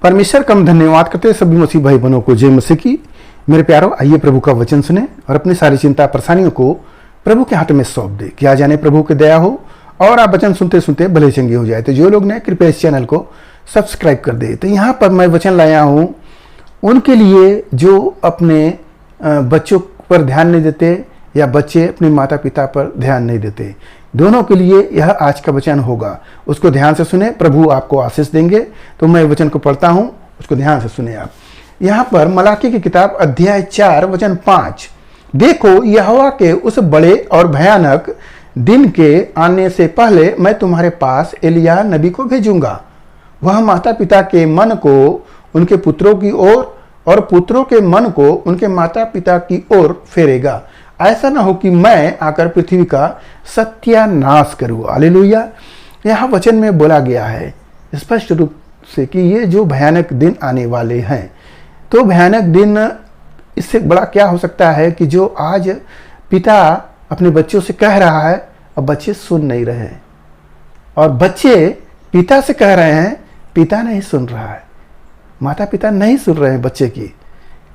परमेश्वर का हम धन्यवाद करते हैं सभी मसीह भाई बहनों को। जय मसीह की। मेरे प्यारों, आइए प्रभु का वचन सुने और अपनी सारी चिंता परेशानियों को प्रभु के हाथ में सौंप दे। क्या जाने प्रभु की दया हो और आप वचन सुनते सुनते भले चंगे हो जाए। तो जो लोग ने कृपया इस चैनल को सब्सक्राइब कर दे। तो यहाँ पर मैं वचन लाया हूँ उनके लिए जो अपने बच्चों पर ध्यान नहीं देते या बच्चे अपने माता पिता पर ध्यान नहीं देते, दोनों के लिए यह आज का वचन होगा। उसको ध्यान से सुने, प्रभु आपको आशीष देंगे। तो मैं वचन को पढ़ता हूँ, उसको ध्यान से सुने आप। यहाँ पर मलाकी की किताब अध्याय 4 वचन 5, देखो यहोवा के उस बड़े और भयानक दिन के आने से पहले मैं तुम्हारे पास एलिय्याह नबी को भेजूंगा। वह माता पिता के मन को उनके पुत्रों की ओर और पुत्रों के मन को उनके माता पिता की ओर फेरेगा। ऐसा ना हो कि मैं आकर पृथ्वी का सत्यानाश करूँ। हालेलुया। यहाँ वचन में बोला गया है स्पष्ट रूप से कि ये जो भयानक दिन आने वाले हैं, तो भयानक दिन इससे बड़ा क्या हो सकता है कि जो आज पिता अपने बच्चों से कह रहा है और बच्चे सुन नहीं रहे हैं, और बच्चे पिता से कह रहे हैं, पिता नहीं सुन रहा है, माता पिता नहीं सुन रहे हैं बच्चे की।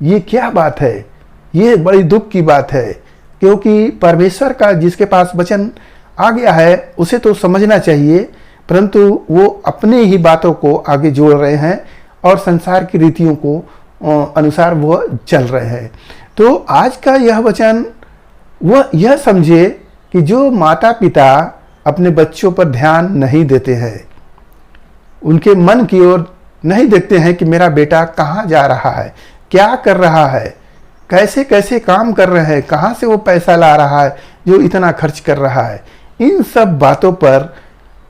ये क्या बात है? ये बड़ी दुख की बात है, क्योंकि परमेश्वर का जिसके पास वचन आ गया है उसे तो समझना चाहिए, परंतु वो अपने ही बातों को आगे जोड़ रहे हैं और संसार की रीतियों को अनुसार वो चल रहे हैं। तो आज का यह वचन वह यह समझे कि जो माता पिता अपने बच्चों पर ध्यान नहीं देते हैं, उनके मन की ओर नहीं देखते हैं कि मेरा बेटा कहाँ जा रहा है, क्या कर रहा है, कैसे कैसे काम कर रहे हैं, कहाँ से वो पैसा ला रहा है जो इतना खर्च कर रहा है, इन सब बातों पर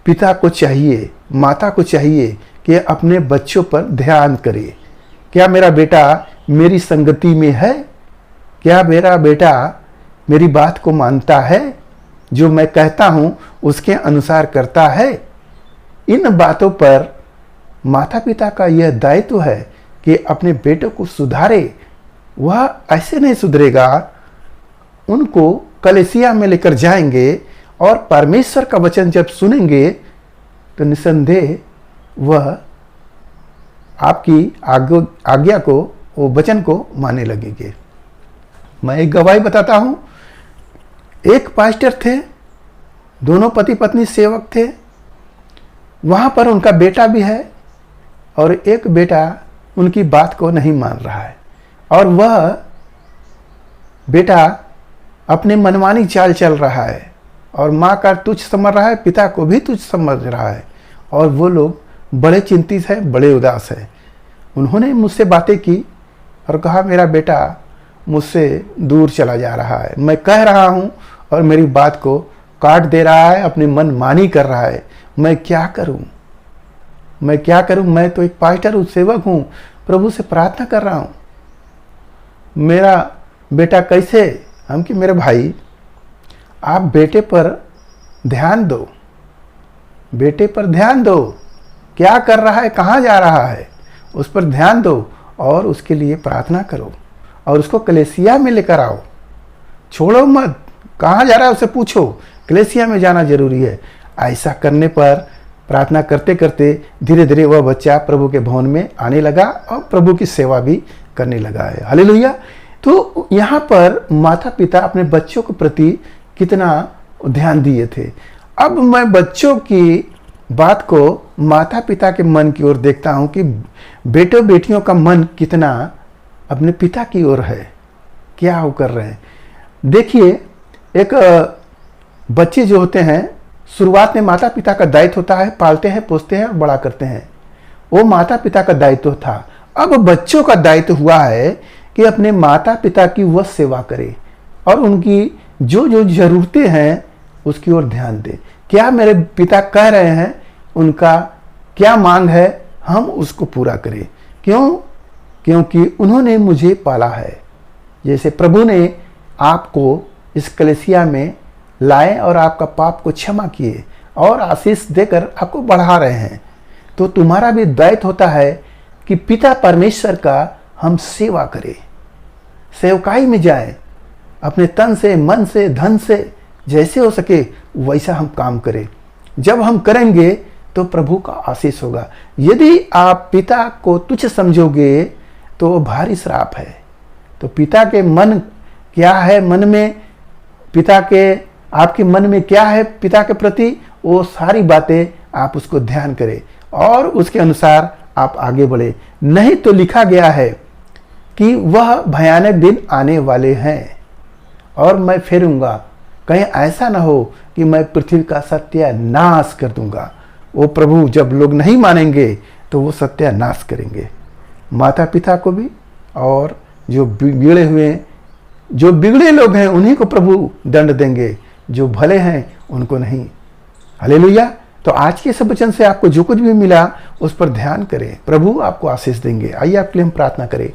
पिता को चाहिए, माता को चाहिए कि अपने बच्चों पर ध्यान करे। क्या मेरा बेटा मेरी संगति में है? क्या मेरा बेटा मेरी बात को मानता है? जो मैं कहता हूँ उसके अनुसार करता है? इन बातों पर माता पिता का यह दायित्व है कि अपने बेटों को सुधारे। वह ऐसे नहीं सुधरेगा, उनको कलीसिया में लेकर जाएंगे और परमेश्वर का वचन जब सुनेंगे तो निसंदेह वह आपकी आज्ञा को, वो वचन को मानने लगेंगे। मैं एक गवाही बताता हूँ। एक पास्टर थे, दोनों पति पत्नी सेवक थे। वहाँ पर उनका बेटा भी है और एक बेटा उनकी बात को नहीं मान रहा है, और वह बेटा अपने मनमानी चाल चल रहा है और माँ का तुच्छ समझ रहा है, पिता को भी तुच्छ समझ रहा है, और वो लोग बड़े चिंतित हैं, बड़े उदास हैं। उन्होंने मुझसे बातें की और कहा मेरा बेटा मुझसे दूर चला जा रहा है, मैं कह रहा हूँ और मेरी बात को काट दे रहा है, अपनी मन मानी कर रहा है। मैं क्या करूँ, मैं क्या करूँ? मैं तो एक पास्टर हूँ, सेवक हूँ, प्रभु से प्रार्थना कर रहा हूँ, मेरा बेटा कैसे? हम कि मेरे भाई, आप बेटे पर ध्यान दो, बेटे पर ध्यान दो, क्या कर रहा है, कहाँ जा रहा है, उस पर ध्यान दो और उसके लिए प्रार्थना करो और उसको कलीसिया में लेकर आओ। छोड़ो मत, कहाँ जा रहा है उसे पूछो, कलीसिया में जाना जरूरी है। ऐसा करने पर प्रार्थना करते करते धीरे धीरे वह बच्चा प्रभु के भवन में आने लगा और प्रभु की सेवा भी करने लगा है। हालेलुया। तो यहाँ पर माता पिता अपने बच्चों के प्रति कितना ध्यान दिए थे। अब मैं बच्चों की बात को माता पिता के मन की ओर देखता हूँ कि बेटों बेटियों का मन कितना अपने पिता की ओर है, क्या वो कर रहे हैं। देखिए, एक बच्चे जो होते हैं शुरुआत में माता पिता का दायित्व होता है, पालते हैं, पोसते हैं और बड़ा करते हैं। वो माता पिता का दायित्व था। अब बच्चों का दायित्व हुआ है कि अपने माता पिता की वह सेवा करे और उनकी जो जो जरूरतें हैं उसकी ओर ध्यान दे। क्या मेरे पिता कह रहे हैं, उनका क्या मांग है, हम उसको पूरा करें। क्यों? क्योंकि उन्होंने मुझे पाला है। जैसे प्रभु ने आपको इस कलीसिया में लाए और आपका पाप को क्षमा किए और आशीष देकर आपको बढ़ा रहे हैं, तो तुम्हारा भी दायित्व होता है कि पिता परमेश्वर का हम सेवा करें, सेवकाई में जाएं, अपने तन से, मन से, धन से, जैसे हो सके वैसा हम काम करें। जब हम करेंगे तो प्रभु का आशीष होगा। यदि आप पिता को तुच्छ समझोगे तो वो भारी श्राप है। तो पिता के मन क्या है, मन में पिता के आपके मन में क्या है पिता के प्रति, वो सारी बातें आप उसको ध्यान करें और उसके अनुसार आप आगे बढ़े। नहीं तो लिखा गया है कि वह भयानक दिन आने वाले हैं और मैं फेरूंगा, कहीं ऐसा ना हो कि मैं पृथ्वी का सत्यानाश कर दूंगा। वो प्रभु जब लोग नहीं मानेंगे तो वो सत्यानाश करेंगे, माता पिता को भी, और जो बिगड़े लोग हैं उन्हीं को प्रभु दंड देंगे, जो भले हैं उनको नहीं। हालेलुया। तो आज के इस वचन से आपको जो कुछ भी मिला उस पर ध्यान करें, प्रभु आपको आशीष देंगे। आइए आपके लिए हम प्रार्थना करें।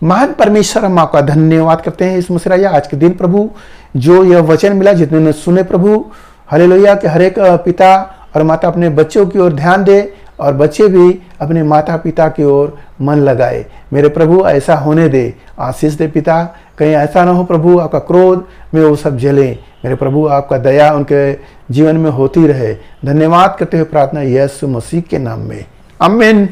महान परमेश्वर, हम आपका धन्यवाद करते हैं इस मुसराया आज के दिन प्रभु, जो यह वचन मिला जितने ने सुने प्रभु। हालेलुया कि हर एक पिता और माता अपने बच्चों की ओर ध्यान दे और बच्चे भी अपने माता पिता की ओर मन लगाए। मेरे प्रभु ऐसा होने दे, आशीष दे पिता, कहीं ऐसा ना हो प्रभु आपका क्रोध में वो सब जले। मेरे प्रभु आपका दया उनके जीवन में होती रहे। धन्यवाद करते हुए प्रार्थना यीशु मसीह के नाम में, आमीन।